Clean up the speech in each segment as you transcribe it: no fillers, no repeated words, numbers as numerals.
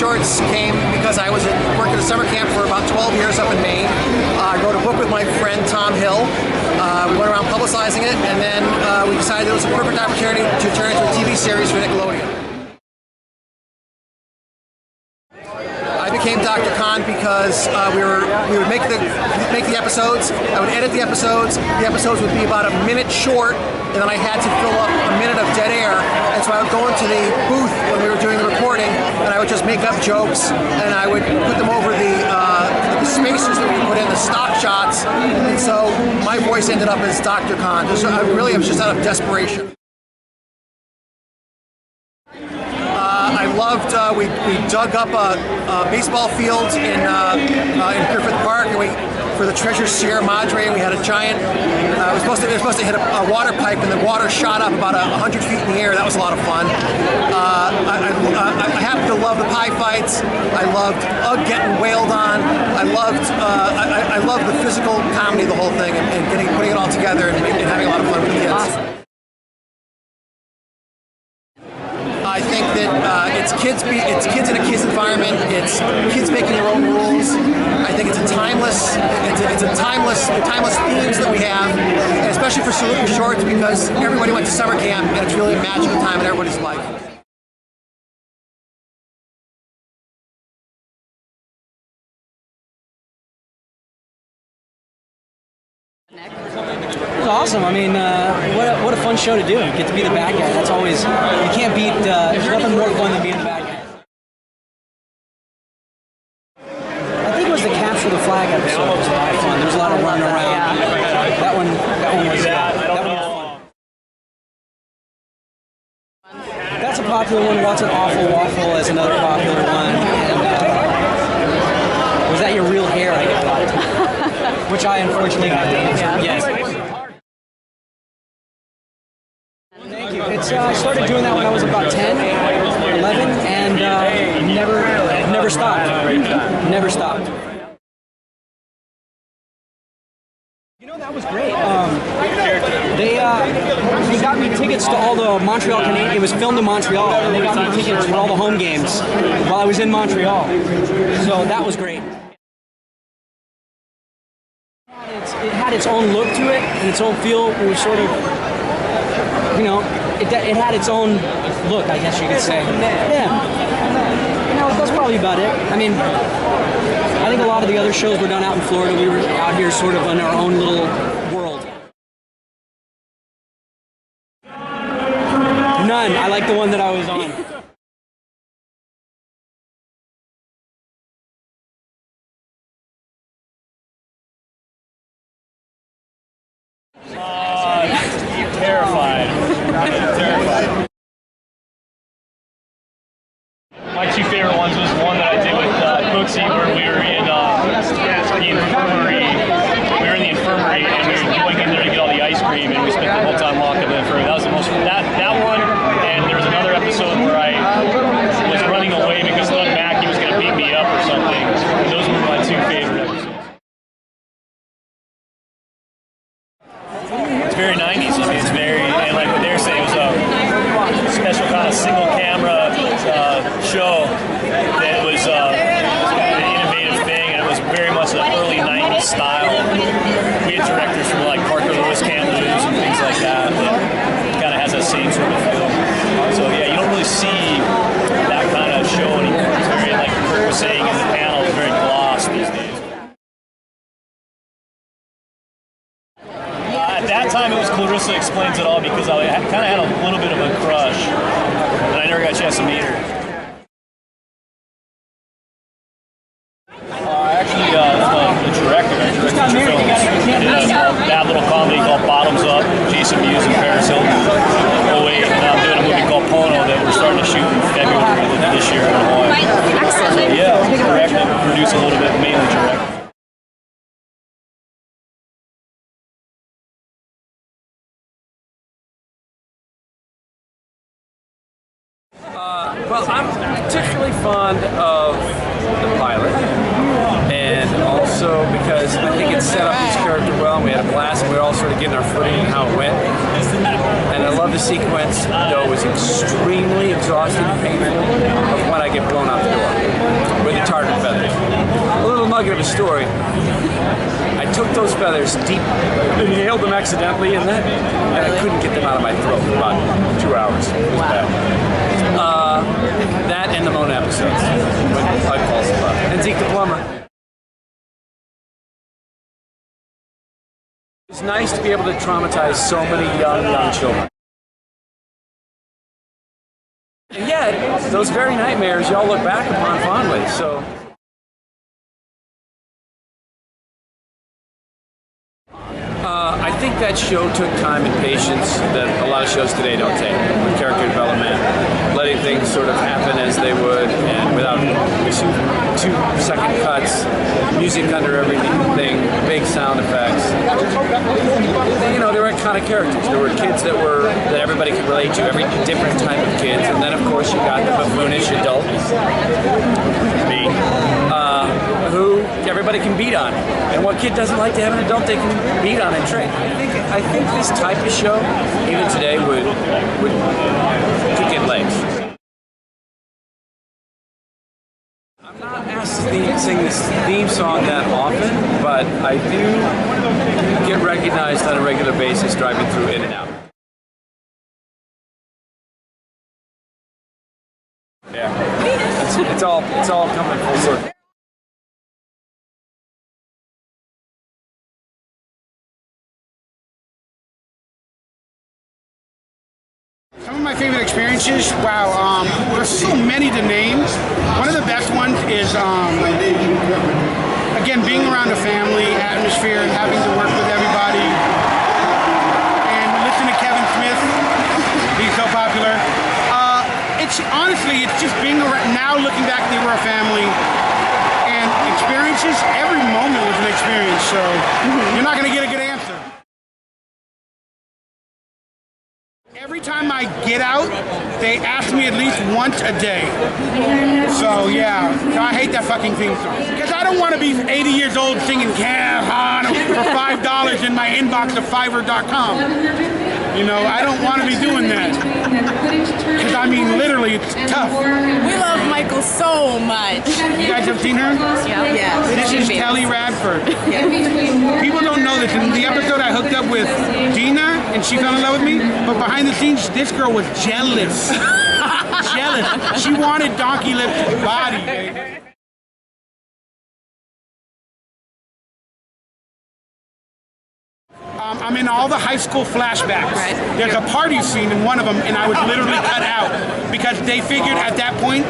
Shorts came because I was working at a summer camp for about 12 years up in Maine. I wrote a book with my friend Tom Hill. We went around publicizing it, and then we decided it was a perfect opportunity to turn it into a TV series for Nickelodeon. I became Dr. Khan because we would make the episodes. I would edit the episodes. The episodes would be about a minute short, and then I had to fill up a minute of dead air. And so I would go into the booth when we were doing the recording, and I would just make up jokes, and I would put them over the spacers that we put in, the stock shots. And so my voice ended up as Dr. Khan. Really, it was just out of desperation. I loved, we dug up a baseball field in Griffith Park, and for the Treasure Sierra Madre, and we had a giant, it was supposed to hit a water pipe, and the water shot up about 100 feet in the air. That was a lot of fun. I happened to love the pie fights. I loved getting wailed on. I loved the physical comedy of the whole thing, and putting it all together and having a lot of fun with the kids. Awesome. I think that it's kids in a kids environment. It's kids making their own rules. I think it's a timeless themes that we have, and especially for Salute Shorts, because everybody went to summer camp, and it's really a magical time in everybody's life. It was awesome. I mean, what a fun show to do. Get to be the bad guy. That's always, you can't beat, there's nothing more fun than being the bad guy. I think it was the Capture the Flag episode. It was a lot of fun. There was a lot of running around. Yeah. That one was fun. That's a popular one. What's an Awful Waffle is another popular one. And, was that your real hair? I got which I unfortunately got to answer. Yes. Thank you. I started doing that when I was about 10, 11, and never stopped. Never stopped. You know, that was great. They got me tickets to all the Montreal Canadiens. It was filmed in Montreal, and they got me tickets for all the home games while I was in Montreal. So that was great. It had its own look to it and its own feel. It was sort of, you know, it had its own look, I guess you could say. Yeah. You know, that's probably about it. I mean, I think a lot of the other shows were done out in Florida. We were out here sort of in our own little world. None. I like the one that I was on. Terrified. My two favorite ones was one that I did with Cooksey, where we were in the infirmary. We were in the infirmary, and we were going in there to get all the ice cream, and we spent the whole time locked up in the infirmary. That was the most that one. And there was another episode where I was running away because Doug Mackey was going to beat me up or something. And those were my two favorite episodes. It's very 90s. I mean, it's very, and like what they're saying, it was a special kind of single camera show that was an innovative thing, and it was very much an early 90s style. We had directors from like Parker Lewis, Cam Lewis, and things like that kind of has that same sort of feel. So yeah, you don't really see that kind of show anymore. It's very, like Kirk was saying in the panel, it's very gloss these days. At that time, it was Clarissa Explains It All, because I kind of had a little bit of a crush, and I never got a chance to meet her. Actually, the director. I directed two films. I did a bad little comedy called Bottoms Up, Jason Mewes and Paris Hilton. Oh wait, and I'm doing a movie called Pono that we're starting to shoot in February this year in Hawaii. Excellent. So yeah, direct and produce a little bit, mainly direct. Well, I'm particularly fond of the pilot, and also because I think it set up each character well, and we had a blast, and we were all sort of getting our footing and how it went. And I love the sequence, though it was extremely exhausting and painful, of when I get blown out the door. with the target feathers. A little nugget of a story. I took those feathers deep, inhaled them accidentally, and I couldn't get them out of my throat for about 2 hours. It was bad. That and the Mona episodes. And Zeke the Plumber. It's nice to be able to traumatize so many young children. And yet, those very nightmares y'all look back upon fondly, so. I think that show took time and patience that a lot of shows today don't take, with character development, letting things sort of happen as they would, and without 2-second cuts, music under everything, big sound effects. You know, there were iconic characters. There were kids that everybody could relate to, every different type of kids, and then of course you got the buffoonish adults, me, who everybody can beat on. And what kid doesn't like to have an adult they can beat on and trick? I think this type of show, even today, could get legs. I'm not asked to sing this theme song that often, but I do get recognized on a regular basis driving through In and Out. Yeah, it's all coming full circle. Some of my favorite experiences, wow, there's so many to name. One of the best ones is, again, being around a family atmosphere and having to work with everybody. And listen to Kevin Smith, he's so popular. Honestly, it's just being around, now looking back, they were a family. And experiences, every moment was an experience, so you're not going to get a good answer. Every time I get out, they ask me at least once a day. So yeah, so I hate that fucking theme song. Because I don't want to be 80 years old singing Cam on for $5 in my inbox of Fiverr.com. You know, I don't want to be doing that. Because I mean, literally, it's tough. We love Michael so much. You guys have seen her? Yeah. Yes. This is Telly Radford. Yeah. People don't know this. In the episode, I hooked up with Gina, and she fell in love with me. But behind the scenes, this girl was jealous. Jealous. She wanted Donkeylips' body, baby. I'm in all the high school flashbacks. Right. There's a party scene in one of them, and I was literally cut out because they figured at that point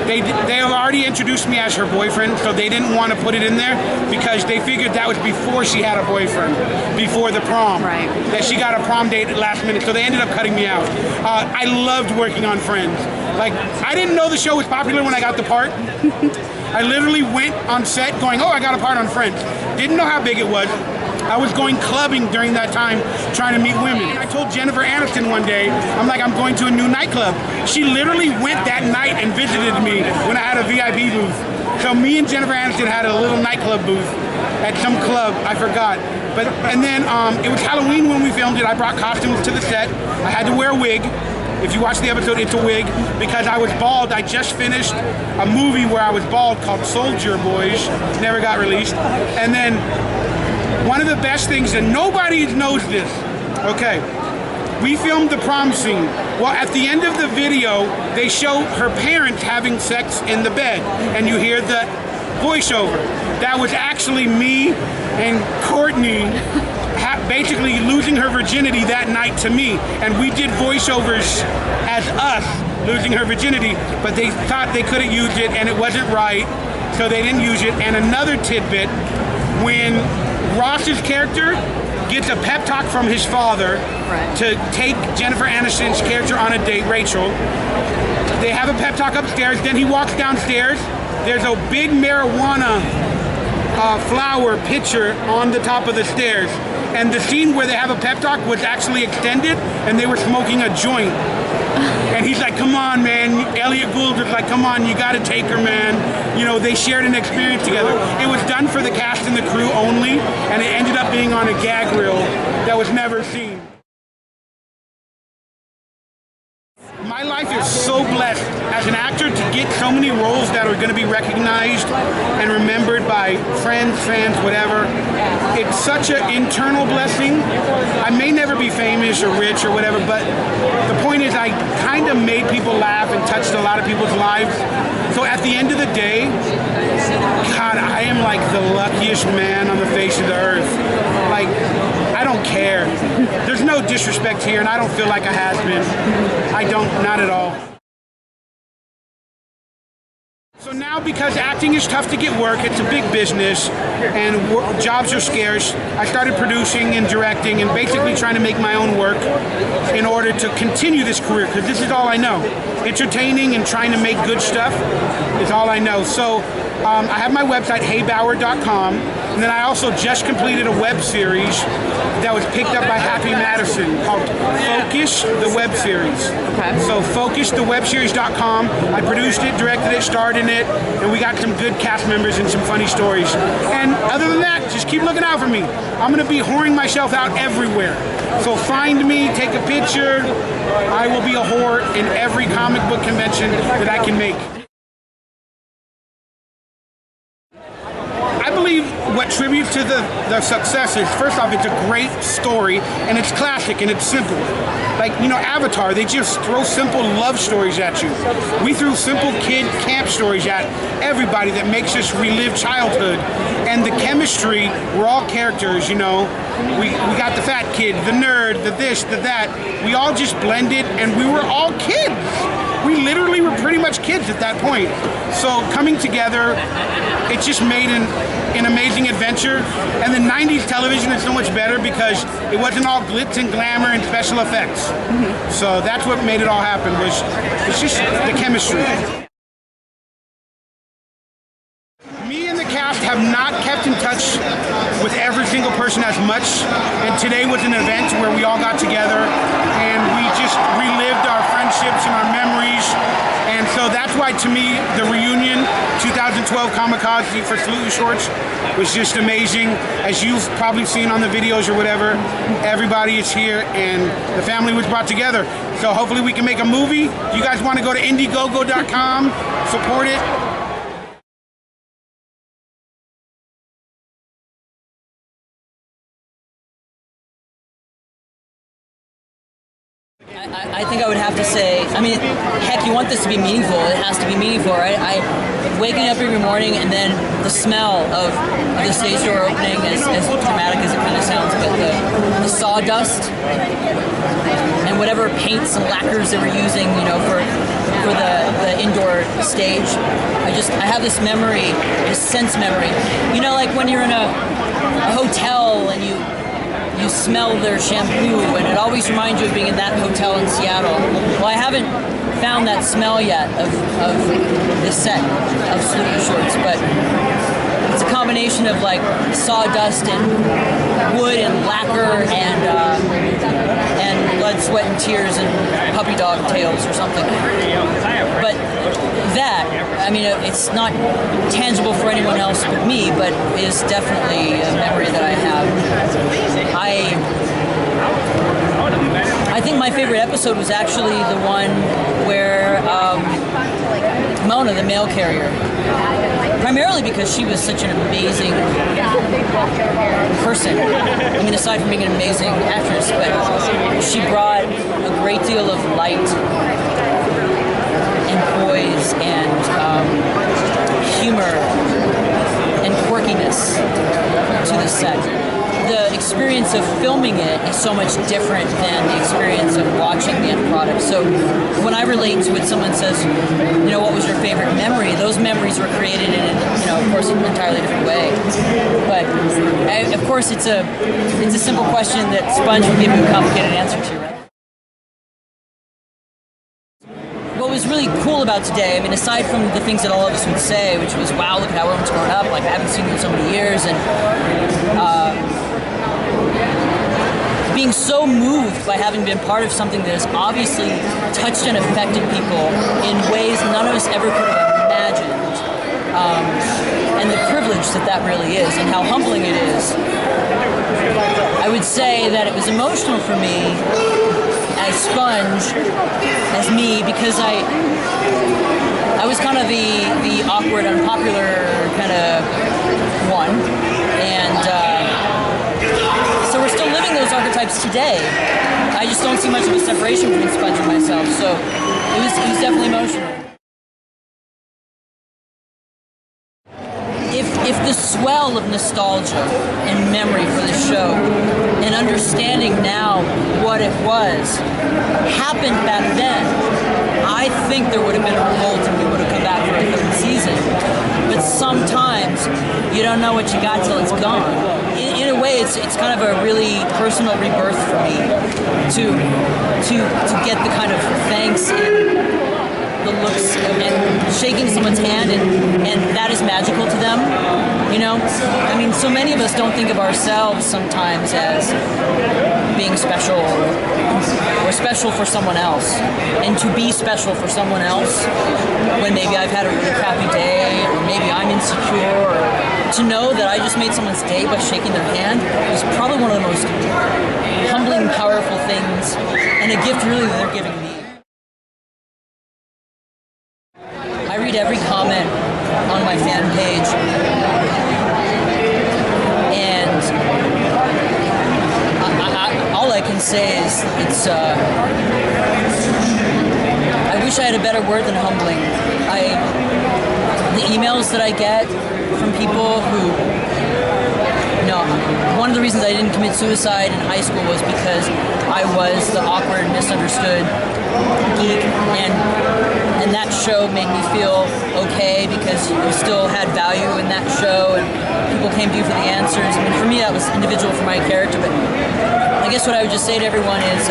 they had already introduced me as her boyfriend, so they didn't want to put it in there because they figured that was before she had a boyfriend, before the prom. Right. That she got a prom date at last minute, so they ended up cutting me out. I loved working on Friends. Like, I didn't know the show was popular when I got the part. I literally went on set going, oh, I got a part on Friends. Didn't know how big it was. I was going clubbing during that time, trying to meet women. I told Jennifer Aniston one day, I'm like, I'm going to a new nightclub. She literally went that night and visited me when I had a VIP booth. So me and Jennifer Aniston had a little nightclub booth at some club, I forgot. And then it was Halloween when we filmed it. I brought costumes to the set. I had to wear a wig. If you watch the episode, it's a wig, because I was bald. I just finished a movie where I was bald called Soldier Boys, never got released. And then one of the best things, and nobody knows this, okay, we filmed the prom scene. Well, at the end of the video, they show her parents having sex in the bed, and you hear the voiceover. That was actually me and Courtney basically losing her virginity that night to me, and we did voiceovers as us losing her virginity, but they thought they couldn't use it and it wasn't right, so they didn't use it. And another tidbit, when Ross's character gets a pep talk from his father to take Jennifer Aniston's character on a date, Rachel, they have a pep talk upstairs, then he walks downstairs, there's a big marijuana flower pitcher on the top of the stairs. And the scene where they have a pep talk was actually extended, and they were smoking a joint. And he's like, come on, man. Elliot Gould was like, come on, you gotta take her, man. You know, they shared an experience together. It was done for the cast and the crew only, and it ended up being on a gag reel that was never seen. My life is so blessed as an actor to get so many roles that are going to be recognized and remembered by friends, fans, whatever. It's such an internal blessing. I may never be famous or rich or whatever, but the point is I kind of made people laugh and touched a lot of people's lives. So at the end of the day, God, I am like the luckiest man on the face of the earth. Like, I don't care. There's no disrespect here, and I don't feel like a has-been. I don't, not at all. So now, because acting is tough to get work, it's a big business, and jobs are scarce, I started producing and directing and basically trying to make my own work in order to continue this career, because this is all I know. Entertaining and trying to make good stuff is all I know. So I have my website, heybauer.com, and then I also just completed a web series that was picked up by Happy Madison called Focus, the web series. Okay. So focusthewebseries.com. I produced it, directed it, starred in it, and we got some good cast members and some funny stories. And other than that, just keep looking out for me. I'm going to be whoring myself out everywhere. So find me, take a picture. I will be a whore in every comic book convention that I can make. I believe what tribute to the success is, first off, it's a great story, and it's classic, and it's simple. Like, you know, Avatar, they just throw simple love stories at you. We threw simple kid camp stories at everybody that makes us relive childhood. And the chemistry, we're all characters, you know. We got the fat kid, the nerd, the this, the that. We all just blended, and we were all kids. We literally were pretty much kids at that point. So coming together, it just made an amazing adventure. And the 90s television is so much better because it wasn't all glitz and glamour and special effects. So that's what made it all happen, it's just the chemistry. Me and the cast have not kept in touch with every single person as much, and today was an event where we all got together and we just relived our friendships and our memories. And so that's why, to me, the reunion 2012 Comikaze for Salute Your Shorts was just amazing. As you've probably seen on the videos or whatever, everybody is here and the family was brought together. So hopefully we can make a movie. You guys want to go to Indiegogo.com, support it. I think I would have to say, I mean, heck, you want this to be meaningful. It has to be meaningful, right? Waking up every morning and then the smell of the stage door opening, as dramatic as it kind of sounds, but the sawdust and whatever paints and lacquers they were using, you know, for the indoor stage. I have this memory, this sense memory. You know, like when you're in a hotel and you smell their shampoo, and it always reminds you of being in that hotel in Seattle. Well, I haven't found that smell yet of the set of Salute Your Shorts, but it's a combination of like sawdust and wood and lacquer and blood, sweat, and tears and puppy dog tails or something. But that, I mean, it's not tangible for anyone else but me, but is definitely a memory that I have. I think my favorite episode was actually the one where Mona, the mail carrier, primarily because she was such an amazing person. I mean, aside from being an amazing actress, but she brought a great deal of light and poise and humor and quirkiness to the set. The experience of filming it is so much different than the experience of watching the end product. So when I relate to it, someone says, you know, what was your favorite memory? Those memories were created in, you know, of course, an entirely different way. But of course, it's a simple question that Sponge would give you a complicated answer to, right? What was really cool about today, I mean, aside from the things that all of us would say, which was, wow, look at how everyone's grown up, like I haven't seen you in so many years, and being so moved by having been part of something that has obviously touched and affected people in ways none of us ever could have imagined, and the privilege that really is, and how humbling it is. I would say that it was emotional for me by Sponge as me because I was kind of the awkward, unpopular kind of one, and so we're still living those archetypes today. I just don't see much of a separation between Sponge and myself, so it was definitely emotional. If the swell of nostalgia and memory for the show and understanding now what it was happened back then, I think there would have been a revolt and we would have come back for a third season. But sometimes you don't know what you got till it's gone. In a way, it's kind of a really personal rebirth for me to get the kind of thanks and the looks and shaking someone's hand, and that is magical to them, you know? I mean, so many of us don't think of ourselves sometimes as being special or special for someone else. And to be special for someone else when maybe I've had a really crappy day or maybe I'm insecure, or to know that I just made someone's day by shaking their hand is probably one of the most humbling, powerful things, and a gift really that they're giving me. I read every comment on my fan page, and all I can say is I wish I had a better word than humbling. The emails that I get from people who, one of the reasons I didn't commit suicide in high school was because I was the awkward, misunderstood geek, and that show made me feel okay because you still had value in that show and people came to you for the answers. I mean, for me that was individual for my character, but I guess what I would just say to everyone is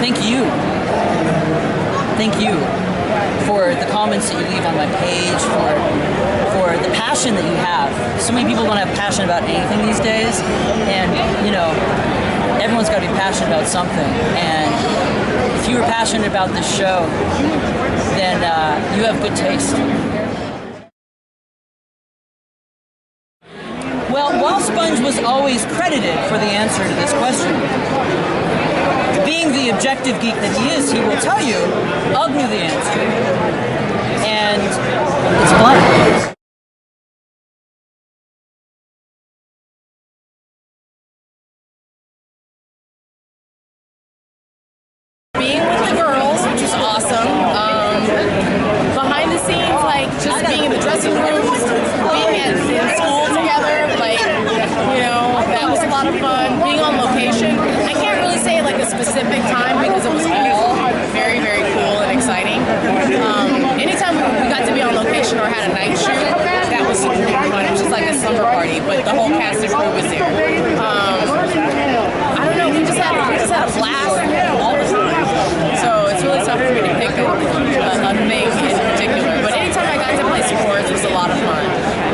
thank you. Thank you for the comments that you leave on my page, for the passion that you have. So many people don't have passion about anything these days, and everyone's got to be passionate about something. And if you were passionate about this show, then you have good taste. Well, while Sponge was always credited for the answer to this question, being the objective geek that he is, he will tell you, Ugg knew the answer. And it's blunt. Being with the girls, which was awesome. Behind the scenes, like just being in the dressing rooms, being in school together, like, that was a lot of fun. Being on location, I can't really say like a specific time because it was all very, very cool and exciting. Anytime we got to be on location or had a night shoot, that was super fun. It was just like a slumber party, but the whole cast and crew was there. I don't know, we just had a blast all the time. So it's really tough for me to pick a thing in particular. But anytime I got to play sports, it was a lot of fun.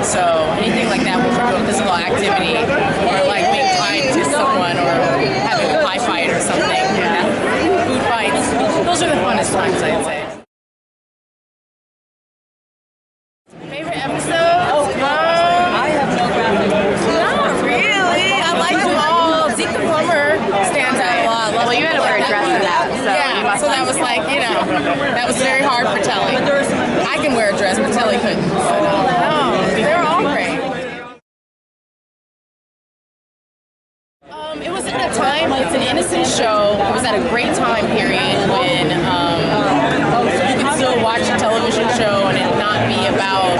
So anything like that with physical activity or like being tied to someone or having a pie fight or something, food fights, those are the funnest times, I'd say. Favorite episode? I have no graphic. Not really. I like them all. Zeke the Plumber stands out a lot. Well, you had to wear a dress for that. So that was like, that was very hard for Telly. I can wear a dress, but Telly couldn't. No, they were all great. It was at a time, it's an innocent show. It was at a great time period when you could still watch a television show and it not be about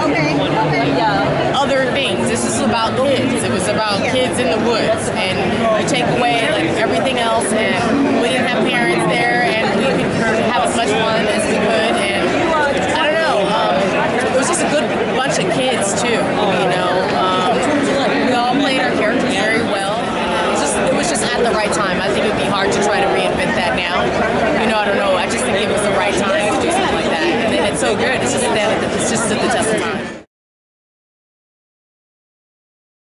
other things. This is about kids. It was about kids in the woods, and you take away like everything else, and we didn't have parents there, and we could have as much fun as we could, and I don't know, it was just a good bunch of kids too, we all played our characters very well. It was just at the right time. I think it would be hard to try to reinvent that now. I don't know. I just think it was the right time to do something like that. And then it's so good. It's just stood the test of time.